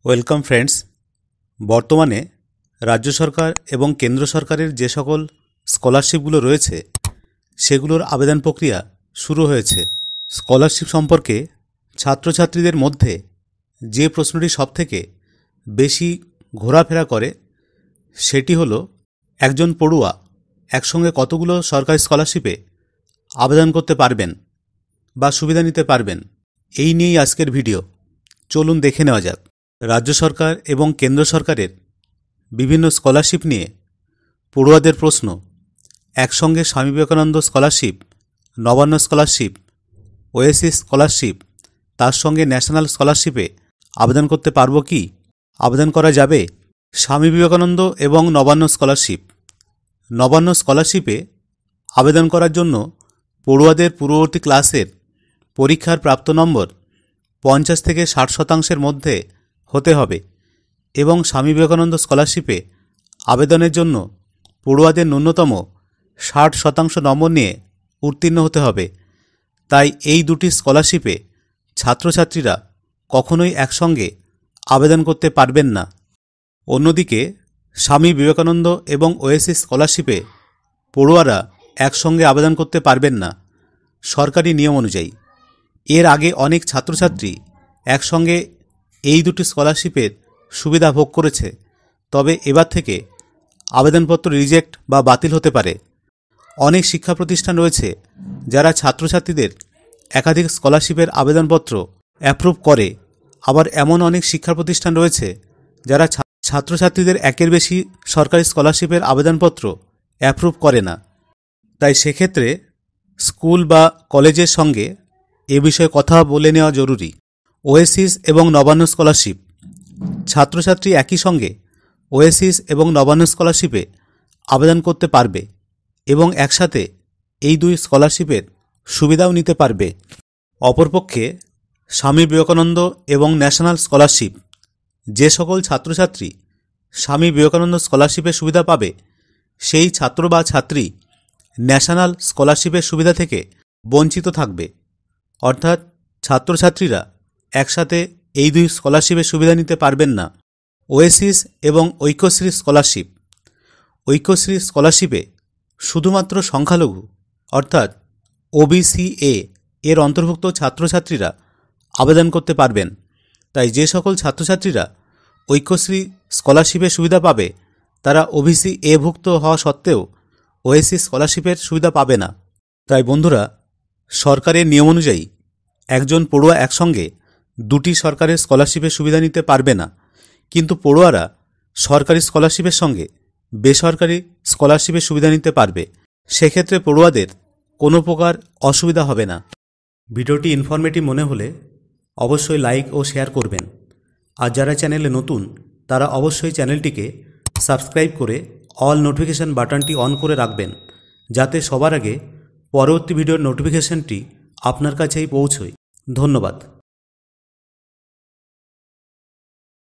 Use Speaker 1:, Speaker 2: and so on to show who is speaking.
Speaker 1: Welcome friends. বর্তমানে রাজ্য সরকার এবং কেন্দ্র সরকারের যে সকল স্কলারশিপগুলো রয়েছে সেগুলোর আবেদন প্রক্রিয়া শুরু হয়েছে। স্কলারশিপ সম্পর্কে ছাত্রছাত্রীদের মধ্যে যে প্রশ্নটি সবথেকে বেশি ঘোরাফেরা করে সেটি হলো একজন পড়ুয়া একসঙ্গে কতগুলো সরকারি স্কলারশিপে আবেদন করতে পারবেন বা সুবিধা নিতে পারবেন। এই নিয়েই আজকের ভিডিও, চলুন দেখে নেওয়া যাক। রাজ্য সরকার এবং কেন্দ্র সরকারের বিভিন্ন স্কলারশিপ নিয়ে পড়ুয়াদের প্রশ্ন। একসঙ্গে Swami Vivekananda scholarship, Nabanna scholarship, oasis scholarship, তার সঙ্গে ন্যাশনাল স্কলারশিপে আবেদন করতে পারবো কি? আবেদন করা যাবে? স্বামী বিবেকানন্দ এবং নবান্ন স্কলারশিপ। নবান্ন স্কলারশিপে আবেদন করার জন্য পড়ুয়াদের পূর্ববর্তী ক্লাসের পরীক্ষার প্রাপ্ত নম্বর 50 থেকে 60% মধ্যে হতে হবে এবং স্বামী বিবেকানন্দ স্কলারশিপে আবেদনের জন্য পড়ুয়াদের ন্যূনতম 60% নম্বর নিয়ে উত্তীর্ণ হতে হবে। তাই এই দুটি স্কলারশিপে ছাত্রছাত্রীরা কখনোই একসঙ্গে আবেদন করতে পারবেন না। অন্যদিকে স্বামী বিবেকানন্দ এবং ওএসিস স্কলারশিপে পড়ুয়ারা একসঙ্গে আবেদন করতে পারবেন না সরকারি নিয়ম অনুযায়ী। এর আগে অনেক ছাত্রছাত্রী একসঙ্গে এই দুটি স্কলারশিপের সুবিধা ভোগ করেছে, তবে এবার থেকে আবেদনপত্র রিজেক্ট বা বাতিল হতে পারে। অনেক শিক্ষা প্রতিষ্ঠান রয়েছে যারা ছাত্রছাত্রীদের একাধিক স্কলারশিপের আবেদনপত্র অ্যাপ্রুভ করে, আবার এমন অনেক শিক্ষা প্রতিষ্ঠান রয়েছে যারা ছাত্রছাত্রীদের একের বেশি সরকারি স্কলারশিপের আবেদনপত্র অ্যাপ্রুভ করে না। তাই সেক্ষেত্রে স্কুল বা কলেজের সঙ্গে এ বিষয়ে কথা বলে নেওয়া জরুরি। ওএসিস এবং নবান্ন স্কলারশিপ, ছাত্রছাত্রী একই সঙ্গে ওএসিস এবং নবান্ন স্কলারশিপে আবেদন করতে পারবে এবং একসাথে এই দুই স্কলারশিপের সুবিধাও নিতে পারবে। অপরপক্ষে স্বামী বিবেকানন্দ এবং ন্যাশনাল স্কলারশিপ, যে সকল ছাত্রছাত্রী স্বামী বিবেকানন্দ স্কলারশিপের সুবিধা পাবে সেই ছাত্র বা ছাত্রী ন্যাশনাল স্কলারশিপের সুবিধা থেকে বঞ্চিত থাকবে। অর্থাৎ ছাত্রছাত্রীরা একসাথে এই দুই স্কলারশিপের সুবিধা নিতে পারবেন না। ওএসিস এবং ঐক্যশ্রী স্কলারশিপ, ঐক্যশ্রী স্কলারশিপে শুধুমাত্র সংখ্যালঘু অর্থাৎ ওবিসি-এ এর অন্তর্ভুক্ত ছাত্রছাত্রীরা আবেদন করতে পারবেন। তাই যে সকল ছাত্রছাত্রীরা ঐক্যশ্রী স্কলারশিপের সুবিধা পাবে তারা ওবিসি-এ ভুক্ত হওয়া সত্ত্বেও ওএসিস স্কলারশিপের সুবিধা পাবে না। তাই বন্ধুরা, সরকারের নিয়ম অনুযায়ী একজন পড়ুয়া একসঙ্গে দুটি সরকারের স্কলারশিপের সুবিধা নিতে পারবে না, কিন্তু পড়ুয়ারা সরকারি স্কলারশিপের সঙ্গে বেসরকারি স্কলারশিপের সুবিধা নিতে পারবে। সেক্ষেত্রে পড়ুয়াদের কোনো প্রকার অসুবিধা হবে না। ভিডিওটি ইনফরমেটিভ মনে হলে অবশ্যই লাইক ও শেয়ার করবেন, আর যারা চ্যানেলে নতুন তারা অবশ্যই চ্যানেলটিকে সাবস্ক্রাইব করে অল নোটিফিকেশান বাটনটি অন করে রাখবেন, যাতে সবার আগে পরবর্তী ভিডিওর নোটিফিকেশানটি আপনার কাছেই পৌঁছয়। ধন্যবাদ।